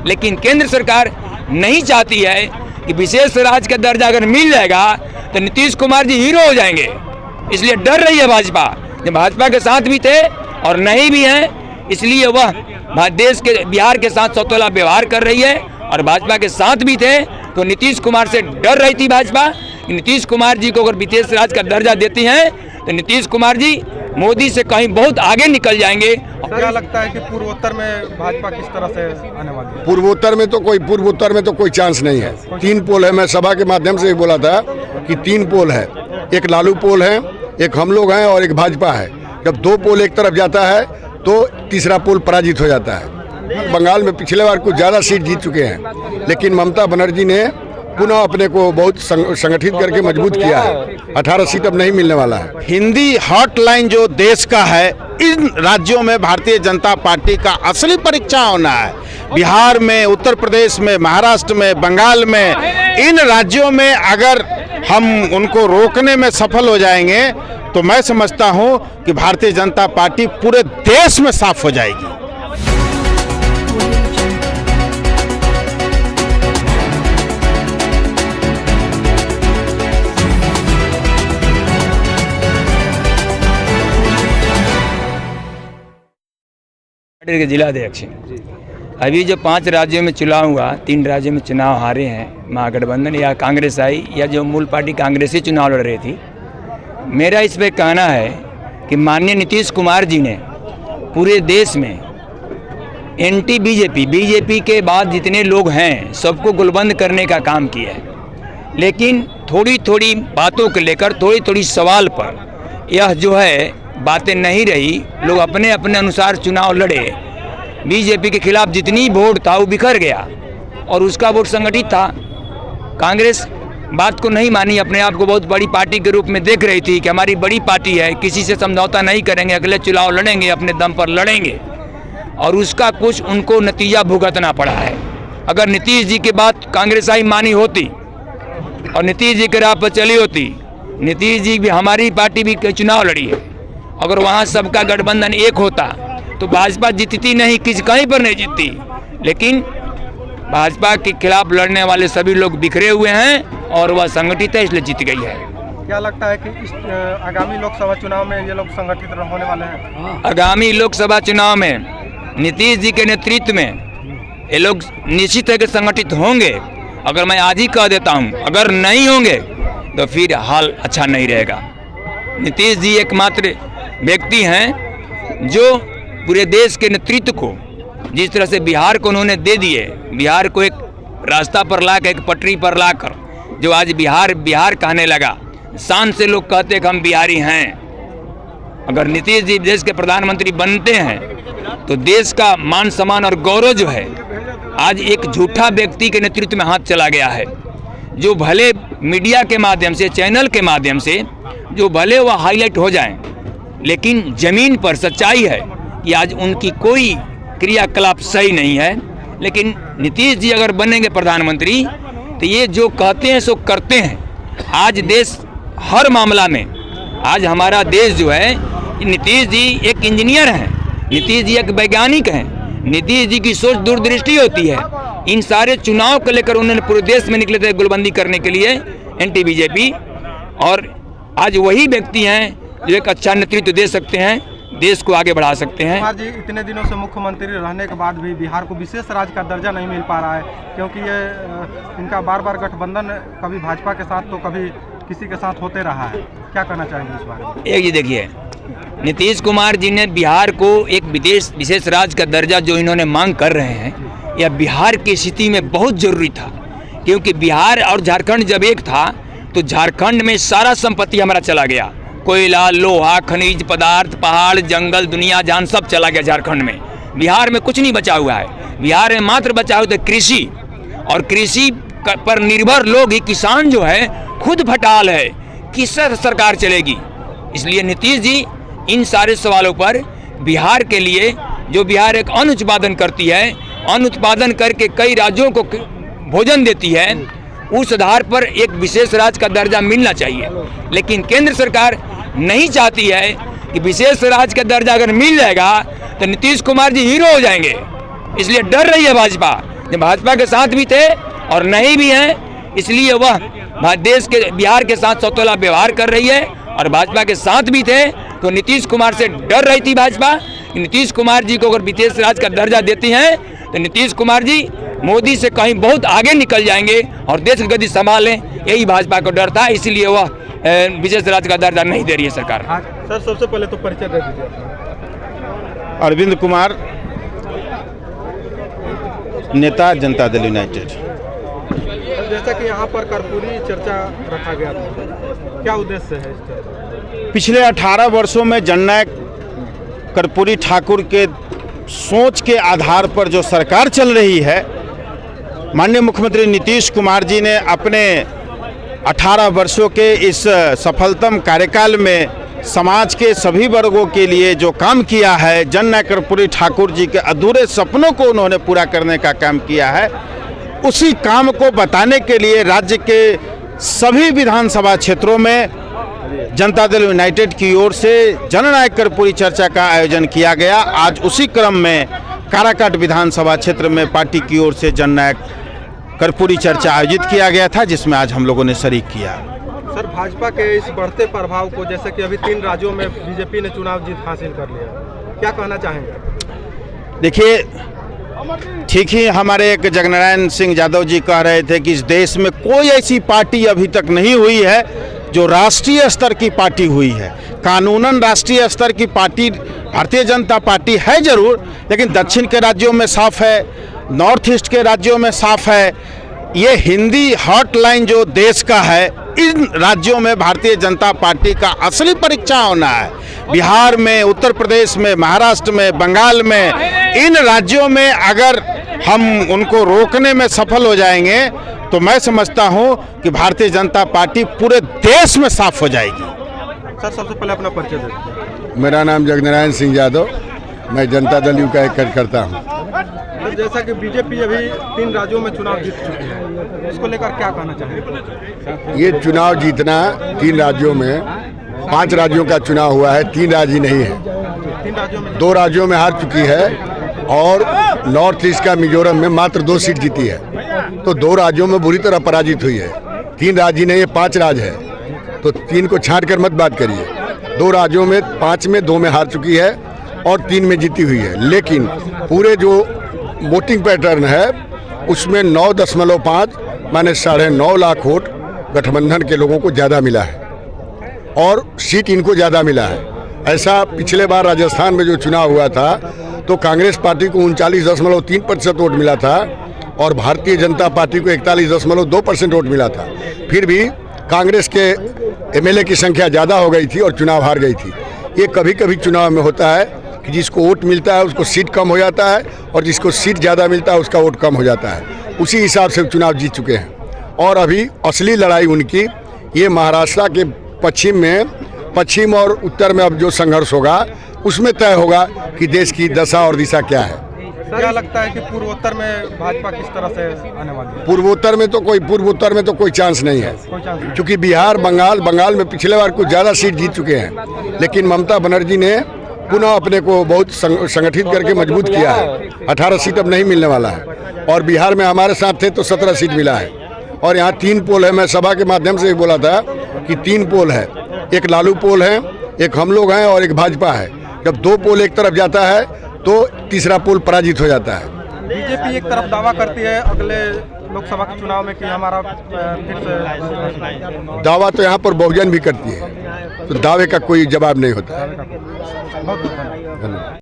लेकिन केंद्र सरकार नहीं चाहती है कि विशेष राज्य का दर्जा अगर मिल जाएगा तो नीतीश कुमार जी हीरो हो जाएंगे, इसलिए डर रही है भाजपा। जब भाजपा के साथ भी थे और नहीं भी हैं, इसलिए वह देश के बिहार के साथ सौतेला व्यवहार कर रही है। और भाजपा के साथ भी थे तो नीतीश कुमार से डर रही थी भाजपा। नीतीश कुमार जी को अगर विशेष राज्य का दर्जा देती हैं तो नीतीश कुमार जी मोदी से कहीं बहुत आगे निकल जाएंगे। क्या लगता है कि पूर्वोत्तर में भाजपा किस तरह से आने वाली है? पूर्वोत्तर में तो कोई चांस नहीं है। 3 पोल है। मैं सभा के माध्यम से बोला था कि 3 पोल है, एक लालू पोल है, एक हम लोग हैं और एक भाजपा है। जब 2 पोल एक तरफ जाता है तो तीसरा पोल पराजित हो जाता है। बंगाल में पिछले बार कुछ ज़्यादा सीट जीत चुके हैं, लेकिन ममता बनर्जी ने पुनः अपने को बहुत संगठित करके मजबूत किया है। 18 सीट अब नहीं मिलने वाला है। हिंदी हॉटलाइन जो देश का है, इन राज्यों में भारतीय जनता पार्टी का असली परीक्षा होना है। बिहार में, उत्तर प्रदेश में, महाराष्ट्र में, बंगाल में, इन राज्यों में अगर हम उनको रोकने में सफल हो जाएंगे तो मैं समझता हूं कि भारतीय जनता पार्टी पूरे देश में साफ हो जाएगी। के जिलाध्यक्ष अभी जो 5 राज्यों में चुनाव हुआ, 3 राज्यों में चुनाव हारे हैं महागठबंधन या कांग्रेस आई या जो मूल पार्टी कांग्रेस ही चुनाव लड़ रही थी। मेरा इस पर कहना है कि माननीय नीतीश कुमार जी ने पूरे देश में एंटी बीजेपी के बाद जितने लोग हैं सबको गुलबंद करने का काम किया है। लेकिन थोड़ी थोड़ी बातों को लेकर, थोड़ी थोड़ी सवाल पर यह जो है बातें नहीं रही। लोग अपने अपने अनुसार चुनाव लड़े। बीजेपी के खिलाफ जितनी वोट था वो बिखर गया और उसका वोट संगठित था। कांग्रेस बात को नहीं मानी, अपने आप को बहुत बड़ी पार्टी के रूप में देख रही थी कि हमारी बड़ी पार्टी है, किसी से समझौता नहीं करेंगे, अगले चुनाव लड़ेंगे, अपने दम पर लड़ेंगे। और उसका कुछ उनको नतीजा भुगतना पड़ा है। अगर नीतीश जी की बात कांग्रेस आई मानी होती और नीतीश जी के राह पर चली होती, नीतीश जी भी हमारी पार्टी भी चुनाव लड़ी है, अगर वहाँ सबका गठबंधन एक होता तो भाजपा जीतती नहीं, कहीं पर नहीं जीतती। लेकिन भाजपा के खिलाफ लड़ने वाले सभी लोग बिखरे हुए हैं और वह संगठित है, इसलिए जीत गई है। क्या लगता है कि इस आगामी लोकसभा चुनाव में ये लोग संगठित होने वाले हैं? आगामी लोकसभा चुनाव में नीतीश जी के नेतृत्व में ये लोग निश्चित है कि संगठित होंगे। अगर मैं आज ही कह देता हूँ, अगर नहीं होंगे तो फिर हाल अच्छा नहीं रहेगा। नीतीश जी एकमात्र व्यक्ति हैं जो पूरे देश के नेतृत्व को, जिस तरह से बिहार को उन्होंने दे दिए, बिहार को एक रास्ता पर लाकर, एक पटरी पर लाकर जो आज बिहार कहने लगा, शान से लोग कहते हैं कि हम बिहारी हैं। अगर नीतीश जी देश के प्रधानमंत्री बनते हैं तो देश का मान सम्मान और गौरव जो है आज एक झूठा व्यक्ति के नेतृत्व में हाथ चला गया है, जो भले मीडिया के माध्यम से, चैनल के माध्यम से जो भले वह हाईलाइट हो जाएं, लेकिन जमीन पर सच्चाई है कि आज उनकी कोई क्रियाकलाप सही नहीं है। लेकिन नीतीश जी अगर बनेंगे प्रधानमंत्री तो ये जो कहते हैं सो करते हैं। आज देश हर मामला में, आज हमारा देश जो है, नीतीश जी एक इंजीनियर हैं, नीतीश जी एक वैज्ञानिक हैं, नीतीश जी की सोच दूरदृष्टि होती है। इन सारे चुनाव को लेकर उन्होंने पूरे देश में निकले थे गुलबंदी करने के लिए, एंटी बीजेपी, और आज वही व्यक्ति हैं जो एक अच्छा नेतृत्व दे सकते हैं, देश को आगे बढ़ा सकते हैं। कुमार जी इतने दिनों से मुख्यमंत्री रहने के बाद भी बिहार को विशेष राज्य का दर्जा नहीं मिल पा रहा है, क्योंकि ये इनका बार बार गठबंधन कभी भाजपा के साथ तो कभी किसी के साथ होते रहा है। क्या कहना चाहेंगे इस बारे में? एक ये देखिए, नीतीश कुमार जी ने बिहार को एक विशेष राज्य का दर्जा जो इन्होंने मांग कर रहे हैं, यह बिहार की स्थिति में बहुत जरूरी था। क्योंकि बिहार और झारखंड जब एक था तो झारखंड में सारा संपत्ति हमारा चला गया, कोयला, लोहा, खनिज पदार्थ, पहाड़, जंगल, दुनिया जान सब चला गया झारखंड में। बिहार में कुछ नहीं बचा हुआ है। बिहार में मात्र बचा हुआ है कृषि, और कृषि पर निर्भर लोग ही, किसान जो है खुद भटाल है, किससे सरकार चलेगी। इसलिए नीतीश जी इन सारे सवालों पर बिहार के लिए, जो बिहार एक अन्न उत्पादन करती है, अन्न उत्पादन करके कई राज्यों को भोजन देती है, उस आधार पर एक विशेष राज्य का दर्जा मिलना चाहिए। लेकिन केंद्र सरकार नहीं चाहती है कि विशेष राज्य का दर्जा अगर मिल जाएगा तो नीतीश कुमार जी हीरो हो जाएंगे, इसलिए डर रही है भाजपा। जो भाजपा के साथ भी थे और नहीं भी हैं, इसलिए वह देश के बिहार के साथ सौतेला व्यवहार कर रही है। और भाजपा के साथ भी थे तो नीतीश कुमार से डर रही थी भाजपा। नीतीश कुमार जी को अगर विशेष राज्य का दर्जा देती हैं तो नीतीश कुमार जी मोदी से कहीं बहुत आगे निकल जाएंगे और देश की गति संभालें, यही भाजपा को डर था, इसीलिए वह विशेष राज्य का दर्जा नहीं दे रही है सरकार। सर सबसे पहले तो परिचय दे दीजिए। अरविंद कुमार, नेता जनता दल यूनाइटेड। जैसा कि यहाँ पर कर्पूरी चर्चा रखा गया था, क्या उद्देश्य है इसका? पिछले 18 वर्षों में जननायक कर्पूरी ठाकुर के सोच के आधार पर जो सरकार चल रही है, माननीय मुख्यमंत्री नीतीश कुमार जी ने अपने 18 वर्षों के इस सफलतम कार्यकाल में समाज के सभी वर्गों के लिए जो काम किया है, जननायक कर्पूरी ठाकुर जी के अधूरे सपनों को उन्होंने पूरा करने का काम किया है। उसी काम को बताने के लिए राज्य के सभी विधानसभा क्षेत्रों में जनता दल यूनाइटेड की ओर से जननायक कर्पूरी चर्चा का आयोजन किया गया। आज उसी क्रम में काराकाट विधानसभा क्षेत्र में पार्टी की ओर से जननायक कर्पूरी चर्चा आयोजित किया गया था, जिसमें आज हम लोगों ने शरीक किया। सर भाजपा के इस बढ़ते प्रभाव को, जैसे कि अभी 3 राज्यों में बीजेपी ने चुनाव जीत हासिल कर लिया, क्या कहना चाहेंगे? देखिए, ठीक ही हमारे एक जगनारायण सिंह यादव जी कह रहे थे कि इस देश में कोई ऐसी पार्टी अभी तक नहीं हुई है जो राष्ट्रीय स्तर की पार्टी हुई है। कानूनन राष्ट्रीय स्तर की पार्टी भारतीय जनता पार्टी है जरूर, लेकिन दक्षिण के राज्यों में साफ है, नॉर्थ ईस्ट के राज्यों में साफ है। ये हिंदी हॉटलाइन जो देश का है, इन राज्यों में भारतीय जनता पार्टी का असली परीक्षा होना है। बिहार में, उत्तर प्रदेश में, महाराष्ट्र में, बंगाल में, इन राज्यों में अगर हम उनको रोकने में सफल हो जाएंगे तो मैं समझता हूं कि भारतीय जनता पार्टी पूरे देश में साफ हो जाएगी। सर सबसे पहले अपना परिचय दीजिए। मेरा नाम जगनारायण सिंह यादव, मैं जनता दल यू का एक कार्यकर्ता हूँ। तो जैसा कि बीजेपी अभी 3 राज्यों में चुनाव जीत चुकी है, इसको लेकर क्या कहना चाहेंगे? ये चुनाव जीतना 3 राज्यों में, 5 राज्यों का चुनाव हुआ है, 3 राज्य नहीं है। 3 राज्यों में 2 राज्यों में हार चुकी है और नॉर्थ ईस्ट का मिजोरम में मात्र 2 सीट जीती है, तो 2 राज्यों में बुरी तरह पराजित हुई है। 3 राज्य नहीं है, 5 राज्य है, तो 3 को छांट कर मत बात करिए। 2 राज्यों में 5 में 2 में हार चुकी है और 3 में जीती हुई है। लेकिन पूरे जो वोटिंग पैटर्न है उसमें 9.5 माने 9.5 लाख वोट गठबंधन के लोगों को ज़्यादा मिला है और सीट इनको ज़्यादा मिला है। ऐसा पिछले बार राजस्थान में जो चुनाव हुआ था तो कांग्रेस पार्टी को 39.3% वोट मिला था और भारतीय जनता पार्टी को 41.2% वोट मिला था। फिर भी कांग्रेस के एमएलए की संख्या ज़्यादा हो गई थी और चुनाव हार गई थी। ये कभी कभी चुनाव में होता है कि जिसको वोट मिलता है उसको सीट कम हो जाता है और जिसको सीट ज़्यादा मिलता है उसका वोट कम हो जाता है। उसी हिसाब से चुनाव जीत चुके हैं और अभी असली लड़ाई उनकी ये महाराष्ट्र के पश्चिम और उत्तर में अब जो संघर्ष होगा उसमें तय होगा कि देश की दशा और दिशा क्या है। क्या लगता है कि पूर्वोत्तर में भाजपा किस तरह से आने वाली है? पूर्वोत्तर में तो कोई चांस नहीं है, क्योंकि बिहार, बंगाल में पिछले बार कुछ ज़्यादा सीट जीत चुके हैं, लेकिन ममता बनर्जी ने पुनः अपने को बहुत संगठित करके मजबूत किया है। 18 सीट अब नहीं मिलने वाला है और बिहार में हमारे साथ थे तो 17 सीट मिला है और यहाँ 3 पोल है। मैं सभा के माध्यम से बोला था कि 3 पोल है, एक लालू पोल है, एक हम लोग हैं और एक भाजपा है। जब 2 पोल एक तरफ जाता है तो तीसरा पोल पराजित हो जाता है। बीजेपी एक तरफ दावा करती है अगले लोकसभा के चुनाव में कि हमारा फिर से दावा तो यहाँ पर बहुजन भी करती है, तो दावे का कोई जवाब नहीं होता। बहुत धन्यवाद।